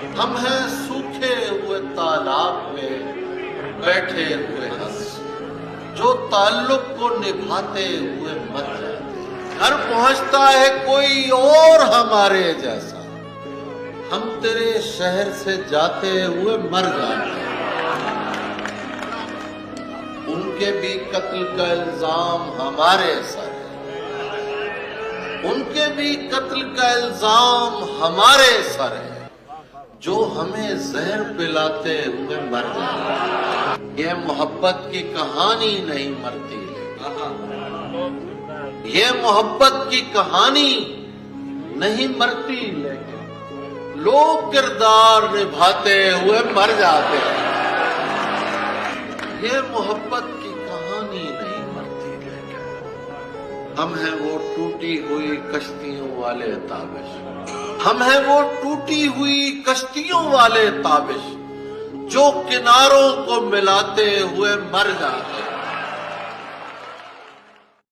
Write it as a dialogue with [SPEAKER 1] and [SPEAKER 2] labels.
[SPEAKER 1] ہم ہیں سوکھے ہوئے تالاب میں بیٹھے ہوئے ہنس، جو تعلق کو نبھاتے ہوئے مر جاتے، گھر پہنچتا ہے کوئی اور ہمارے جیسا، ہم تیرے شہر سے جاتے ہوئے مر جاتے۔ ان کے بھی قتل کا الزام ہمارے سر ہے، ان کے بھی قتل کا الزام ہمارے سر ہے، جو ہمیں زہر پلاتے ہوئے مر جاتے۔ یہ محبت کی کہانی نہیں مرتی، یہ محبت کی کہانی نہیں مرتی، لیکن لوگ کردار نبھاتے ہوئے مر جاتے ہیں۔ یہ محبت کی کہانی نہیں مرتی، لیکن ہم ہیں وہ ٹوٹی ہوئی کشتیوں والے تابش، ہم ہیں وہ ٹوٹی ہوئی کشتیوں والے تابش، جو کناروں کو ملاتے ہوئے مر جاتے ہیں۔